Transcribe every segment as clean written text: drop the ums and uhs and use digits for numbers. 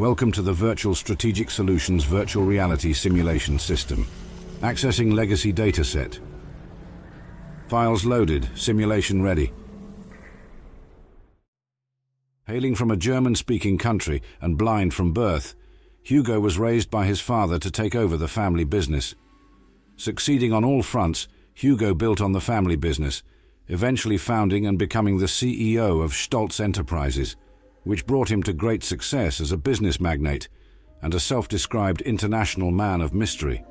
Welcome to the Virtual Strategic Solutions Virtual Reality Simulation System. Accessing legacy dataset. Files loaded, simulation ready. Hailing from a German-speaking country and blind from birth, Hugo was raised by his father to take over the family business. Succeeding on all fronts, Hugo built on the family business, eventually founding and becoming the CEO of Stolz Enterprises, which brought him to great success as a business magnate and a self-described international man of mystery.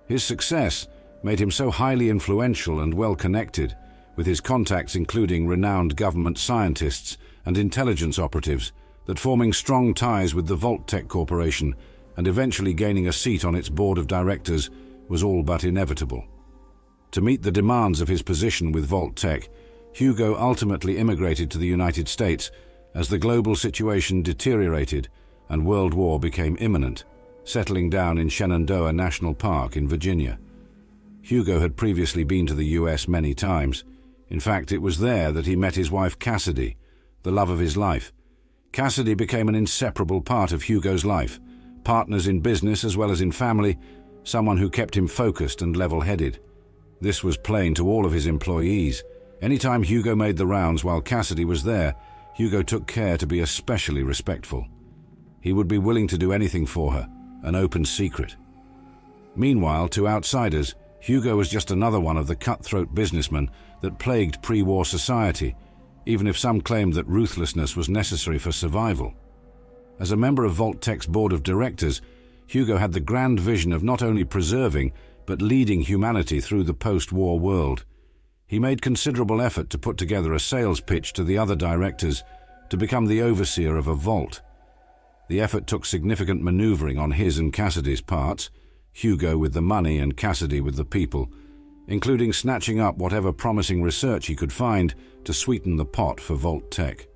His success made him so highly influential and well-connected, with his contacts including renowned government scientists and intelligence operatives, that forming strong ties with the Vault-Tec Corporation and eventually gaining a seat on its board of directors was all but inevitable. To meet the demands of his position with Vault-Tec, Hugo ultimately immigrated to the United States as the global situation deteriorated and World War became imminent, settling down in Shenandoah National Park in Virginia. Hugo had previously been to the US many times. In fact, it was there that he met his wife Cassidy, the love of his life. Cassidy became an inseparable part of Hugo's life, partners in business as well as in family, someone who kept him focused and level-headed. This was plain to all of his employees. Anytime Hugo made the rounds while Cassidy was there, Hugo took care to be especially respectful. He would be willing to do anything for her, an open secret. Meanwhile, to outsiders, Hugo was just another one of the cutthroat businessmen that plagued pre-war society, even if some claimed that ruthlessness was necessary for survival. As a member of Vault-Tec's board of directors, Hugo had the grand vision of not only preserving, but leading humanity through the post-war world. He made considerable effort to put together a sales pitch to the other directors to become the overseer of a vault. The effort took significant maneuvering on his and Cassidy's parts, Hugo with the money and Cassidy with the people, including snatching up whatever promising research he could find to sweeten the pot for Vault-Tec.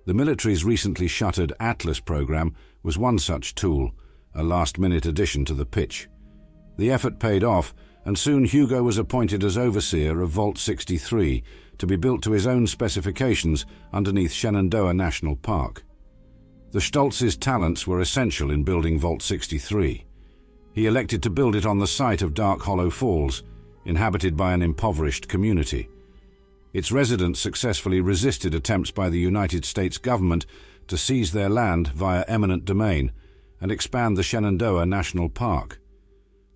The military's recently shuttered Atlas program was one such tool, a last-minute addition to the pitch. The effort paid off, and soon Hugo was appointed as overseer of Vault 63 to be built to his own specifications underneath Shenandoah National Park. The Stolz's talents were essential in building Vault 63. He elected to build it on the site of Dark Hollow Falls, inhabited by an impoverished community. Its residents successfully resisted attempts by the United States government to seize their land via eminent domain and expand the Shenandoah National Park.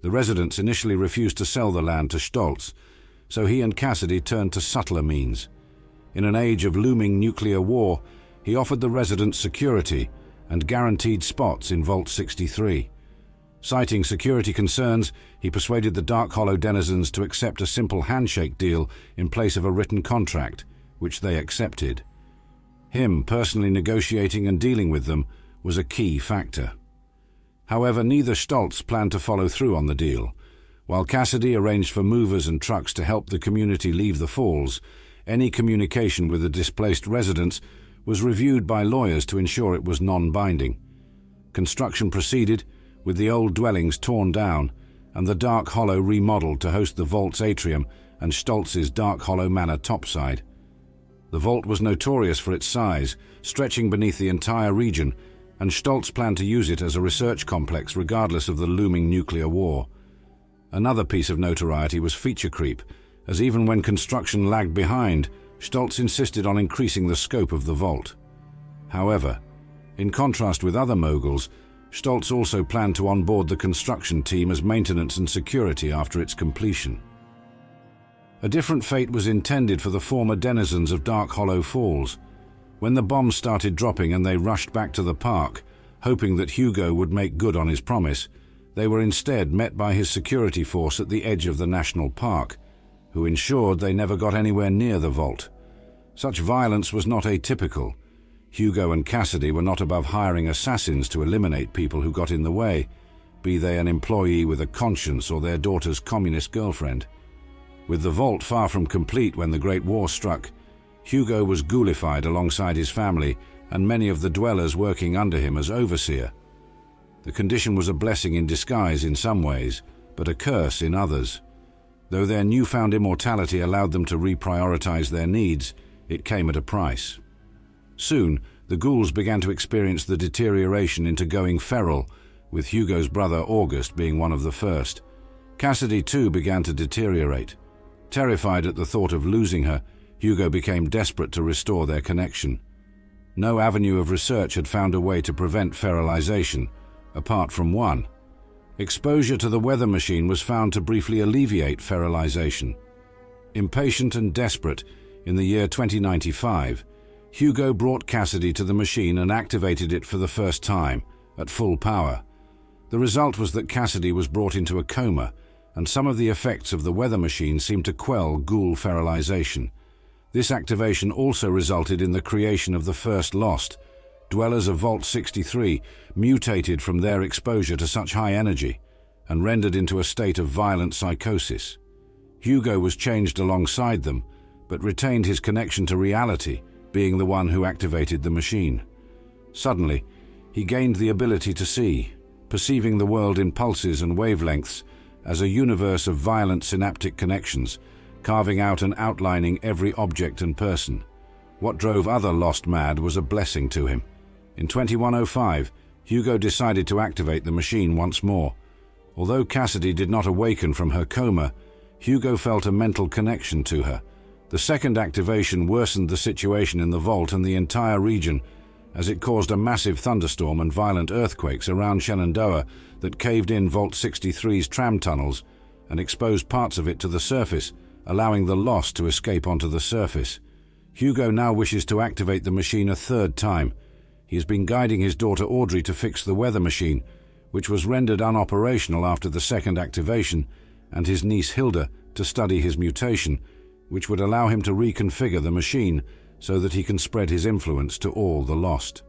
The residents initially refused to sell the land to Stolz, so he and Cassidy turned to subtler means. In an age of looming nuclear war, he offered the residents security and guaranteed spots in Vault 63. Citing security concerns, he persuaded the Dark Hollow denizens to accept a simple handshake deal in place of a written contract, which they accepted. Him personally negotiating and dealing with them was a key factor. However, neither Stolz planned to follow through on the deal. While Cassidy arranged for movers and trucks to help the community leave the falls, any communication with the displaced residents was reviewed by lawyers to ensure it was non-binding. Construction proceeded, with the old dwellings torn down and the Dark Hollow remodeled to host the Vault's atrium and Stolz's Dark Hollow Manor topside. The Vault was notorious for its size, stretching beneath the entire region, and Stolz planned to use it as a research complex regardless of the looming nuclear war. Another piece of notoriety was feature creep, as even when construction lagged behind, Stolz insisted on increasing the scope of the vault. However, in contrast with other moguls, Stolz also planned to onboard the construction team as maintenance and security after its completion. A different fate was intended for the former denizens of Dark Hollow Falls. When the bombs started dropping and they rushed back to the park, hoping that Hugo would make good on his promise, they were instead met by his security force at the edge of the national park, who ensured they never got anywhere near the vault. Such violence was not atypical. Hugo and Cassidy were not above hiring assassins to eliminate people who got in the way, be they an employee with a conscience or their daughter's communist girlfriend. With the vault far from complete when the Great War struck, Hugo was ghoulified alongside his family and many of the dwellers working under him as overseer. The condition was a blessing in disguise in some ways, but a curse in others. Though their newfound immortality allowed them to reprioritize their needs, it came at a price. Soon, The ghouls began to experience the deterioration into going feral, with Hugo's brother August being one of the first. Cassidy too began to deteriorate. Terrified at the thought of losing her, Hugo became desperate to restore their connection. No avenue of research had found a way to prevent feralization, apart from one. Exposure to the weather machine was found to briefly alleviate feralization. Impatient and desperate, in the year 2095, Hugo brought Cassidy to the machine and activated it for the first time, at full power. The result was that Cassidy was brought into a coma, and some of the effects of the weather machine seemed to quell ghoul feralization. This activation also resulted in the creation of the first Lost. Dwellers of Vault 63 mutated from their exposure to such high energy and rendered into a state of violent psychosis. Hugo was changed alongside them, but retained his connection to reality, being the one who activated the machine. Suddenly, he gained the ability to see, perceiving the world in pulses and wavelengths as a universe of violent synaptic connections, carving out and outlining every object and person. What drove other Lost mad was a blessing to him. In 2105, Hugo decided to activate the machine once more. Although Cassidy did not awaken from her coma, Hugo felt a mental connection to her. The second activation worsened the situation in the vault and the entire region, as it caused a massive thunderstorm and violent earthquakes around Shenandoah that caved in Vault 63's tram tunnels and exposed parts of it to the surface, allowing the Lost to escape onto the surface. Hugo now wishes to activate the machine a third time. He has been guiding his daughter Audrey to fix the weather machine, which was rendered unoperational after the second activation, and his niece Hilda to study his mutation, which would allow him to reconfigure the machine so that he can spread his influence to all the Lost.